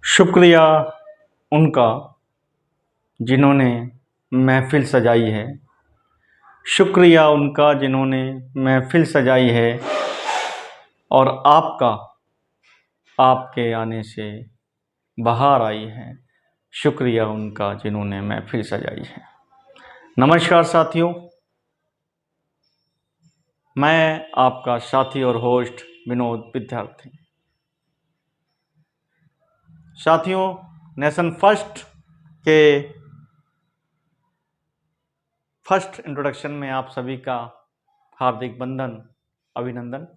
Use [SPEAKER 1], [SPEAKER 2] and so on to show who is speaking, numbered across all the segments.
[SPEAKER 1] शुक्रिया उनका जिन्होंने महफ़िल सजाई है। शुक्रिया उनका जिन्होंने महफ़िल सजाई है और आपके आने से बहार आई है। शुक्रिया उनका जिन्होंने महफ़िल सजाई है। नमस्कार साथियों, मैं आपका साथी और होस्ट विनोद विद्यार्थी। साथियों, नेशन फर्स्ट के फर्स्ट इंट्रोडक्शन में आप सभी का हार्दिक अभिनंदन।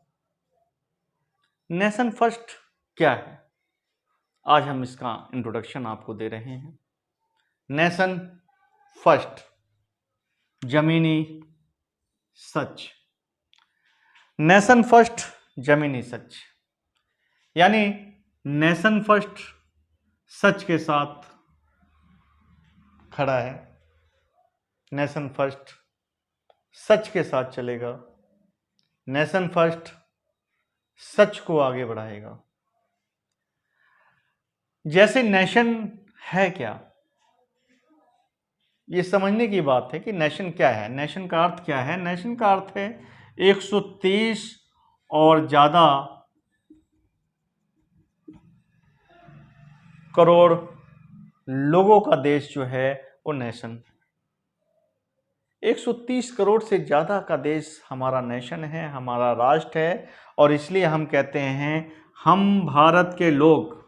[SPEAKER 1] नेशन फर्स्ट क्या है, आज हम इसका इंट्रोडक्शन आपको दे रहे हैं। नेशन फर्स्ट, जमीनी सच। नेशन फर्स्ट जमीनी सच यानी नेशन फर्स्ट सच के साथ खड़ा है। नेशन फर्स्ट सच के साथ चलेगा। नेशन फर्स्ट सच को आगे बढ़ाएगा। जैसे नेशन है क्या, ये समझने की बात है कि नेशन क्या है। नेशन का अर्थ क्या है? नेशन का अर्थ है 130 और ज़्यादा करोड़ लोगों का देश जो है वो नेशन। 130 करोड़ से ज़्यादा का देश हमारा नेशन है, हमारा राष्ट्र है। और इसलिए हम कहते हैं हम भारत के लोग।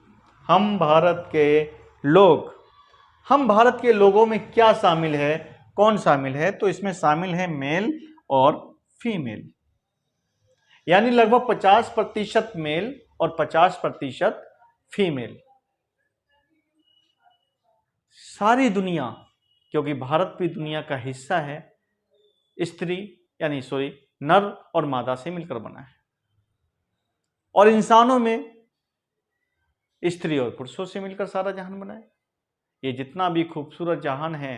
[SPEAKER 1] हम भारत के लोगों में क्या शामिल है, कौन शामिल है? तो इसमें शामिल है मेल और फीमेल, यानी लगभग 50% मेल और 50% फीमेल। सारी दुनिया, क्योंकि भारत भी दुनिया का हिस्सा है, नर और मादा से मिलकर बना है। और इंसानों में स्त्री और पुरुषों से मिलकर सारा जहान बना है। ये जितना भी खूबसूरत जहान है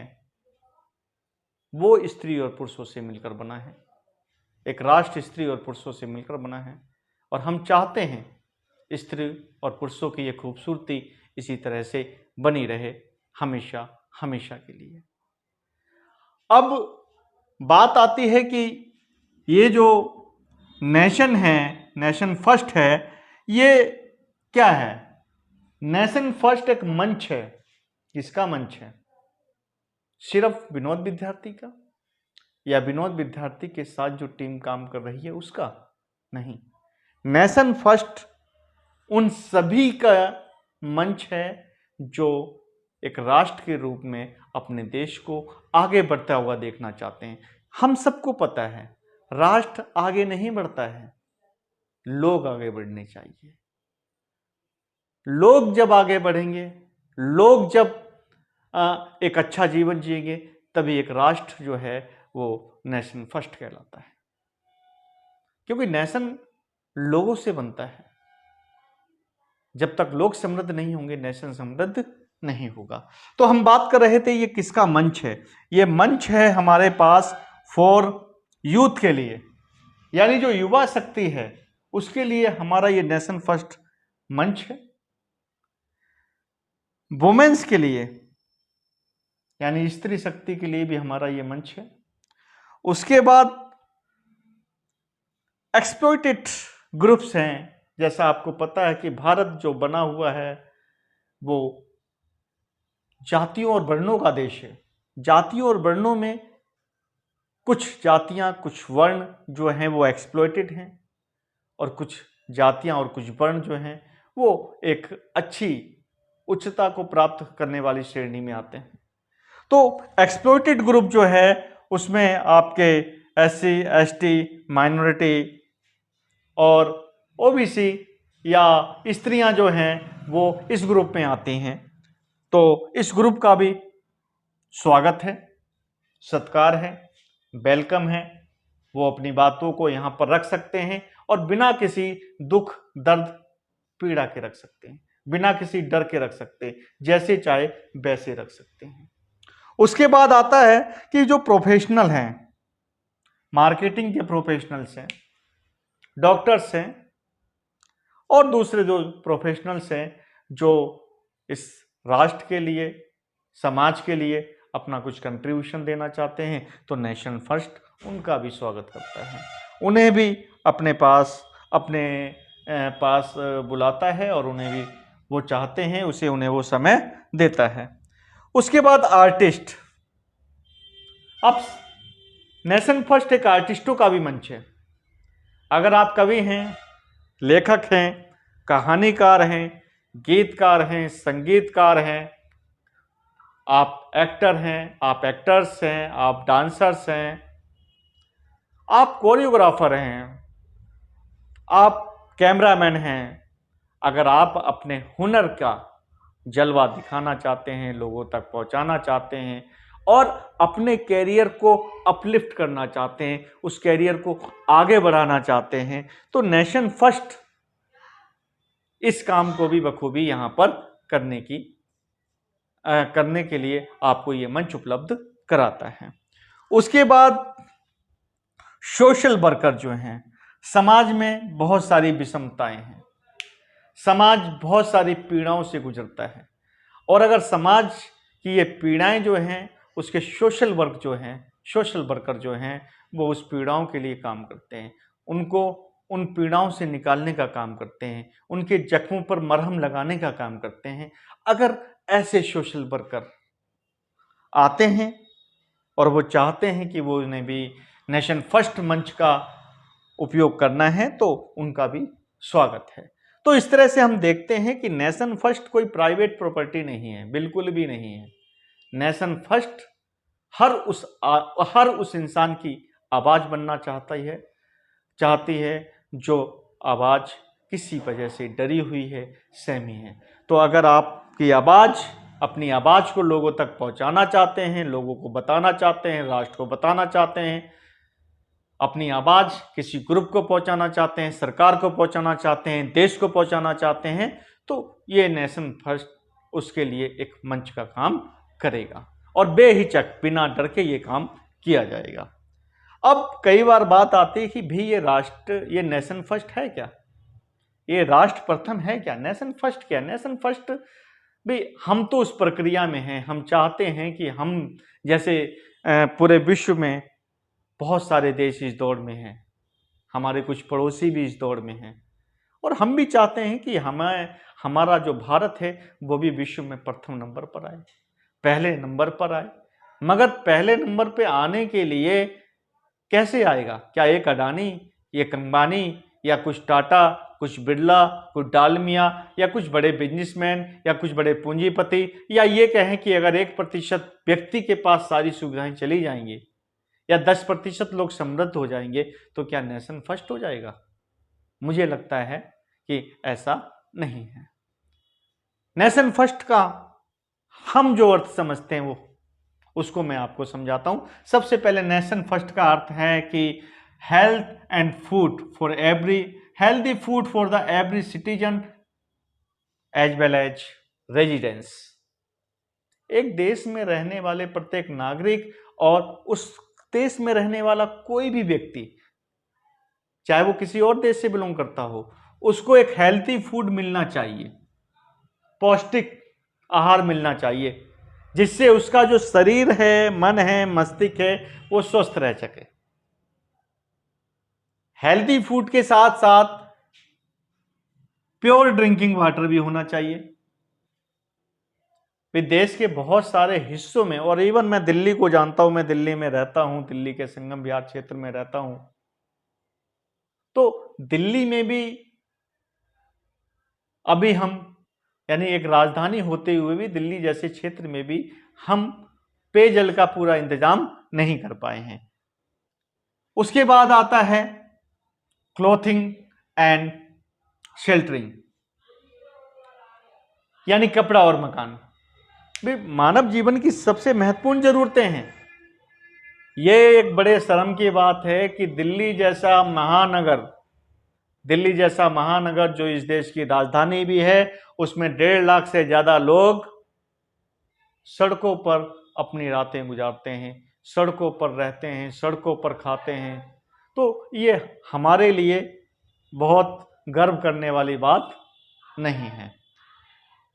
[SPEAKER 1] वो स्त्री और पुरुषों से मिलकर बना है। एक राष्ट्र स्त्री और पुरुषों से मिलकर बना है और हम चाहते हैं स्त्री और पुरुषों की ये खूबसूरती इसी तरह से बनी रहे हमेशा हमेशा के लिए। अब बात आती है कि ये जो नेशन है, नेशन फर्स्ट है, ये क्या है? नेशन फर्स्ट एक मंच है। किसका मंच है? सिर्फ विनोद विद्यार्थी का या विनोद विद्यार्थी के साथ जो टीम काम कर रही है उसका? नहीं। नेशन फर्स्ट उन सभी का मंच है जो एक राष्ट्र के रूप में अपने देश को आगे बढ़ता हुआ देखना चाहते हैं। हम सबको पता है राष्ट्र आगे नहीं बढ़ता है, लोग आगे बढ़ने चाहिए। लोग जब आगे बढ़ेंगे, लोग जब एक अच्छा जीवन जिएंगे, तभी एक राष्ट्र जो है वो नेशन फर्स्ट कहलाता है। क्योंकि नेशन लोगों से बनता है। जब तक लोग समृद्ध नहीं होंगे, नेशन समृद्ध नहीं होगा। तो हम बात कर रहे थे ये किसका मंच है? ये मंच है हमारे पास फॉर यूथ के लिए, यानी जो युवा शक्ति है उसके लिए हमारा ये नेशन फर्स्ट मंच है। वुमेन्स के लिए यानी स्त्री शक्ति के लिए भी हमारा ये मंच है। उसके बाद एक्सप्लॉइटेड ग्रुप्स हैं। जैसा आपको पता है कि भारत जो बना हुआ है वो जातियों और वर्णों का देश है। जातियों और वर्णों में कुछ जातियां, कुछ वर्ण जो हैं वो एक्सप्लॉइटेड हैं और कुछ जातियां और कुछ वर्ण जो हैं वो एक अच्छी उच्चता को प्राप्त करने वाली श्रेणी में आते हैं। तो एक्सप्लॉइटेड ग्रुप जो है उसमें आपके SC, ST, माइनॉरिटी और OBC या स्त्रियां जो हैं वो इस ग्रुप में आती हैं। तो इस ग्रुप का भी स्वागत है, सत्कार है, वेलकम है। वो अपनी बातों को यहाँ पर रख सकते हैं और बिना किसी दुख, दर्द, पीड़ा के रख सकते हैं, बिना किसी डर के रख सकते हैं, जैसे चाहे वैसे रख सकते हैं। उसके बाद आता है कि जो प्रोफेशनल हैं, मार्केटिंग के प्रोफेशनल्स हैं, डॉक्टर्स हैं और दूसरे जो प्रोफेशनल्स हैं जो इस राष्ट्र के लिए, समाज के लिए अपना कुछ कंट्रीब्यूशन देना चाहते हैं तो नेशन फर्स्ट उनका भी स्वागत करता है, उन्हें भी अपने पास बुलाता है और उन्हें भी वो चाहते हैं उसे उन्हें वो समय देता है। उसके बाद आर्टिस्ट। अब नेशन फर्स्ट एक आर्टिस्टों का भी मंच है। अगर आप कवि हैं, लेखक हैं, कहानीकार हैं, गीतकार हैं, संगीतकार हैं, आप एक्टर हैं, आप एक्टर्स हैं, आप डांसर्स हैं, आप कोरियोग्राफर हैं, आप कैमरामैन हैं, अगर आप अपने हुनर का जलवा दिखाना चाहते हैं, लोगों तक पहुंचाना चाहते हैं और अपने कैरियर को अपलिफ्ट करना चाहते हैं, उस कैरियर को आगे बढ़ाना चाहते हैं, तो नेशन फर्स्ट इस काम को भी बखूबी यहां पर करने के लिए आपको ये मंच उपलब्ध कराता है। उसके बाद सोशल वर्कर जो हैं, समाज में बहुत सारी विषमताएं हैं, समाज बहुत सारी पीड़ाओं से गुजरता है और अगर समाज की ये पीड़ाएं जो हैं उसके सोशल वर्कर जो हैं वो उस पीड़ाओं के लिए काम करते हैं, उनको उन पीड़ाओं से निकालने का काम करते हैं, उनके जख्मों पर मरहम लगाने का काम करते हैं। अगर ऐसे सोशल वर्कर आते हैं और वो चाहते हैं कि वो उन्हें भी नेशन फर्स्ट मंच का उपयोग करना है तो उनका भी स्वागत है। तो इस तरह से हम देखते हैं कि नेशन फर्स्ट कोई प्राइवेट प्रॉपर्टी नहीं है, बिल्कुल भी नहीं है। नेशन फर्स्ट हर उस इंसान की आवाज बनना चाहती है जो आवाज किसी वजह से डरी हुई है, सहमी है। तो अगर आपकी अपनी आवाज को लोगों तक पहुंचाना चाहते हैं, लोगों को बताना चाहते हैं, राष्ट्र को बताना चाहते हैं, अपनी आवाज किसी ग्रुप को पहुंचाना चाहते हैं, सरकार को पहुंचाना चाहते हैं, देश को पहुंचाना चाहते हैं, तो ये नेशन फर्स्ट उसके लिए एक मंच का काम करेगा और बेहिचक बिना डर के ये काम किया जाएगा। अब कई बार बात आती है कि भी ये नेशन फर्स्ट है क्या, ये राष्ट्र प्रथम है क्या, नेशन फर्स्ट क्या? नेशन फर्स्ट भी हम तो उस प्रक्रिया में हैं, हम चाहते हैं कि हम जैसे पूरे विश्व में बहुत सारे देश इस दौड़ में हैं, हमारे कुछ पड़ोसी भी इस दौड़ में हैं और हम भी चाहते हैं कि हमारा जो भारत है वो भी विश्व में प्रथम नंबर पर आए, पहले नंबर पर आए। मगर पहले नंबर पे आने के लिए कैसे आएगा? क्या एक अडानी, एक अंबानी या कुछ टाटा, कुछ बिरला, कुछ डालमिया या कुछ बड़े बिजनेसमैन या कुछ बड़े पूंजीपति या ये कहें कि अगर 1% व्यक्ति के पास सारी सुविधाएं चली जाएंगी या 10% लोग समृद्ध हो जाएंगे तो क्या नेशन फर्स्ट हो जाएगा? मुझे लगता है कि ऐसा नहीं है। नेशन फर्स्ट का हम जो अर्थ समझते हैं उसको मैं आपको समझाता हूं। सबसे पहले नेशन फर्स्ट का अर्थ है कि healthy food for the every citizen as well as residence. एक देश में रहने वाले प्रत्येक नागरिक और उस देश में रहने वाला कोई भी व्यक्ति, चाहे वो किसी और देश से बिलोंग करता हो, उसको एक हेल्थी फूड मिलना चाहिए, पौष्टिक आहार मिलना चाहिए, जिससे उसका जो शरीर है, मन है, मस्तिष्क है, वो स्वस्थ रह सके। हेल्थी फूड के साथ साथ प्योर ड्रिंकिंग वाटर भी होना चाहिए। देश के बहुत सारे हिस्सों में, और इवन मैं दिल्ली को जानता हूं, मैं दिल्ली में रहता हूं, दिल्ली के संगम विहार क्षेत्र में रहता हूं, तो दिल्ली में भी अभी हम यानी एक राजधानी होते हुए भी दिल्ली जैसे क्षेत्र में भी हम पेयजल का पूरा इंतजाम नहीं कर पाए हैं। उसके बाद आता है क्लॉथिंग एंड शेल्टरिंग, यानी कपड़ा और मकान। मानव जीवन की सबसे महत्वपूर्ण जरूरतें हैं। यह एक बड़े शर्म की बात है कि दिल्ली जैसा महानगर जो इस देश की राजधानी भी है, उसमें 1.5 लाख से ज्यादा लोग सड़कों पर अपनी रातें गुजारते हैं, सड़कों पर रहते हैं, सड़कों पर खाते हैं। तो ये हमारे लिए बहुत गर्व करने वाली बात नहीं है।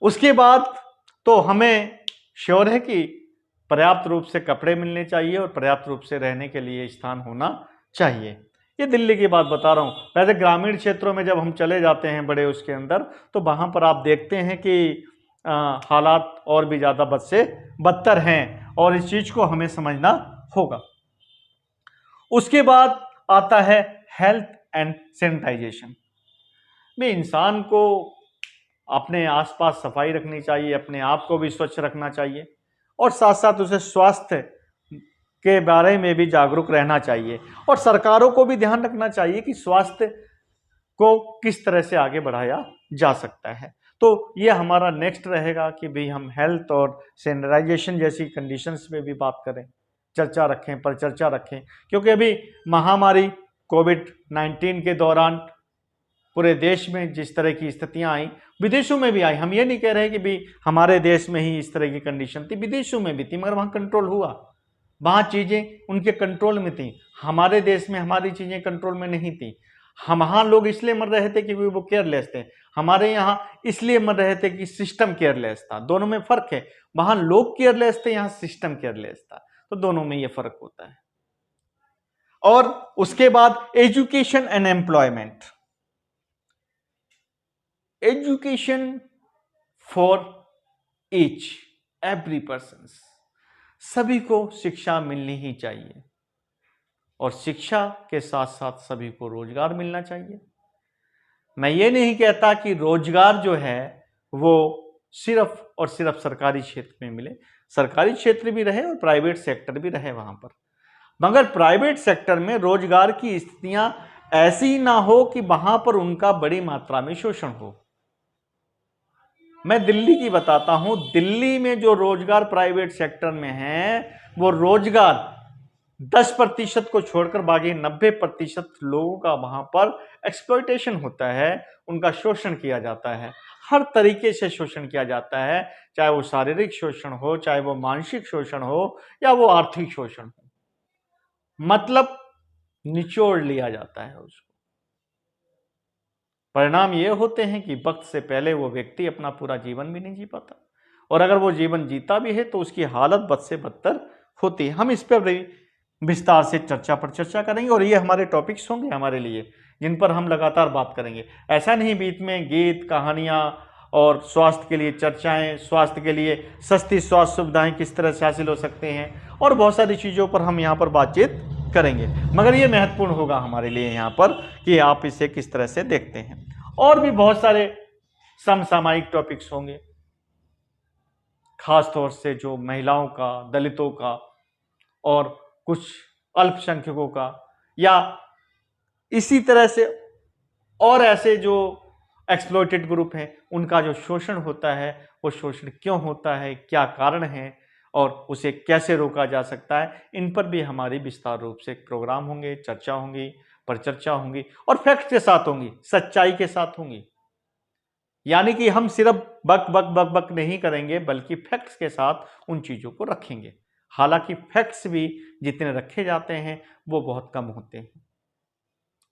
[SPEAKER 1] उसके बाद तो हमें श्योर है कि पर्याप्त रूप से कपड़े मिलने चाहिए और पर्याप्त रूप से रहने के लिए स्थान होना चाहिए। ये दिल्ली की बात बता रहा हूँ। वैसे ग्रामीण क्षेत्रों में जब हम चले जाते हैं बड़े उसके अंदर, तो वहाँ पर आप देखते हैं कि हालात और भी ज़्यादा बद से बदतर हैं और इस चीज़ को हमें समझना होगा। उसके बाद आता है हेल्थ एंड सैनिटाइजेशन में इंसान को अपने आसपास सफाई रखनी चाहिए, अपने आप को भी स्वच्छ रखना चाहिए और साथ साथ उसे स्वास्थ्य के बारे में भी जागरूक रहना चाहिए और सरकारों को भी ध्यान रखना चाहिए कि स्वास्थ्य को किस तरह से आगे बढ़ाया जा सकता है। तो ये हमारा नेक्स्ट रहेगा कि भाई हम हेल्थ और सैनिटाइजेशन जैसी कंडीशंस पे भी बात करें, चर्चा रखें, पर चर्चा रखें, क्योंकि अभी महामारी कोविड-19 के दौरान पूरे देश में जिस तरह की स्थितियां आई, विदेशों में भी आई। हम ये नहीं कह रहे कि भी हमारे देश में ही इस तरह की कंडीशन थी, विदेशों में भी थी, मगर वहां कंट्रोल हुआ, वहां चीजें उनके कंट्रोल में थी। हमारे देश में हमारी चीजें कंट्रोल में नहीं थी। हम वहां लोग इसलिए मर रहे थे क्योंकि वो केयरलेस थे, हमारे यहाँ इसलिए मर रहे थे कि सिस्टम केयरलेस था। दोनों में फर्क है, वहां लोग केयरलेस थे, यहाँ सिस्टम केयरलेस था, तो दोनों में ये फर्क होता है। और उसके बाद education and employment, education for each every person, सभी को शिक्षा मिलनी ही चाहिए और शिक्षा के साथ साथ सभी को रोजगार मिलना चाहिए। मैं ये नहीं कहता कि रोजगार जो है वो सिर्फ और सिर्फ सरकारी क्षेत्र में मिले, सरकारी क्षेत्र भी रहे और प्राइवेट सेक्टर भी रहे वहां पर, मगर प्राइवेट सेक्टर में रोजगार की स्थितियां ऐसी ना हो कि वहां पर उनका बड़ी मात्रा में शोषण हो। मैं दिल्ली की बताता हूं, दिल्ली में जो रोजगार प्राइवेट सेक्टर में है वो रोजगार 10% को छोड़कर बाकी 90% लोगों का वहां पर एक्सप्लॉयटेशन होता है, उनका शोषण किया जाता है, हर तरीके से शोषण किया जाता है, चाहे वो शारीरिक शोषण हो, चाहे वो मानसिक शोषण हो या वो आर्थिक शोषण हो, मतलब निचोड़ लिया जाता है उसको। परिणाम ये होते हैं कि वक्त से पहले वो व्यक्ति अपना पूरा जीवन भी नहीं जी पाता और अगर वो जीवन जीता भी है तो उसकी हालत बद से बदतर होती है। हम इस पर विस्तार से चर्चा पर चर्चा करेंगे और ये हमारे टॉपिक्स होंगे हमारे लिए, जिन पर हम लगातार बात करेंगे। ऐसा नहीं बीच में गीत, कहानियाँ और स्वास्थ्य के लिए चर्चाएं, स्वास्थ्य के लिए सस्ती स्वास्थ्य सुविधाएं किस तरह से हासिल हो सकते हैं और बहुत सारी चीज़ों पर हम यहाँ पर बातचीत करेंगे, मगर ये महत्वपूर्ण होगा हमारे लिए यहाँ पर कि आप इसे किस तरह से देखते हैं। और भी बहुत सारे समसामयिक टॉपिक्स होंगे, खास तौर से जो महिलाओं का, दलितों का और कुछ अल्पसंख्यकों का, या इसी तरह से और ऐसे जो एक्सप्लॉइटेड ग्रुप हैं उनका जो शोषण होता है, वो शोषण क्यों होता है, क्या कारण है और उसे कैसे रोका जा सकता है, इन पर भी हमारी विस्तार रूप से प्रोग्राम होंगे, चर्चा होंगी, परिचर्चा होंगी और फैक्ट्स के साथ होंगी, सच्चाई के साथ होंगी। यानी कि हम सिर्फ बक बक बक बक नहीं करेंगे बल्कि फैक्ट्स के साथ उन चीज़ों को रखेंगे। हालांकि फैक्ट्स भी जितने रखे जाते हैं वो बहुत कम होते हैं।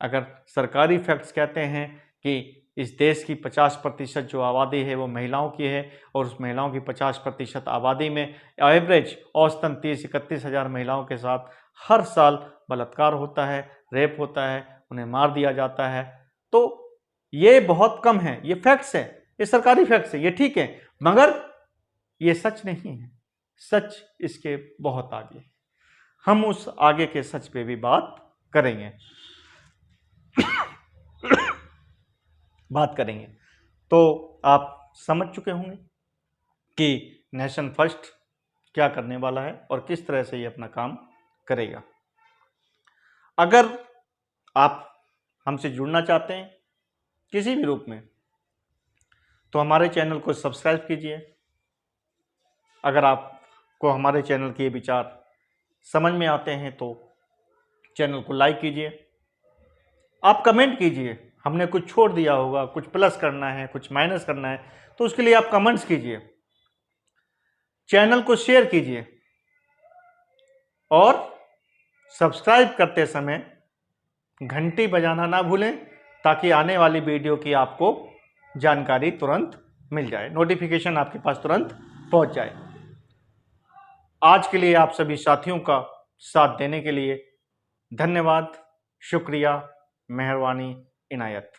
[SPEAKER 1] अगर सरकारी फैक्ट्स कहते हैं कि इस देश की 50% जो आबादी है वो महिलाओं की है और उस महिलाओं की 50% आबादी में एवरेज औसतन 30-31 हज़ार महिलाओं के साथ हर साल बलात्कार होता है, रेप होता है, उन्हें मार दिया जाता है, तो ये बहुत कम है। ये फैक्ट्स है, ये सरकारी फैक्ट्स है, ये ठीक है, मगर ये सच नहीं है। सच इसके बहुत आगे, हम उस आगे के सच पे भी बात करेंगे तो आप समझ चुके होंगे कि नेशन फर्स्ट क्या करने वाला है और किस तरह से ये अपना काम करेगा। अगर आप हमसे जुड़ना चाहते हैं किसी भी रूप में तो हमारे चैनल को सब्सक्राइब कीजिए। अगर आपको हमारे चैनल के विचार समझ में आते हैं तो चैनल को लाइक कीजिए। आप कमेंट कीजिए, हमने कुछ छोड़ दिया होगा, कुछ प्लस करना है, कुछ माइनस करना है, तो उसके लिए आप कमेंट्स कीजिए। चैनल को शेयर कीजिए और सब्सक्राइब करते समय घंटी बजाना ना भूलें ताकि आने वाली वीडियो की आपको जानकारी तुरंत मिल जाए, नोटिफिकेशन आपके पास तुरंत पहुंच जाए। आज के लिए आप सभी साथियों का साथ देने के लिए धन्यवाद, शुक्रिया, मेहरबानी, इनायत।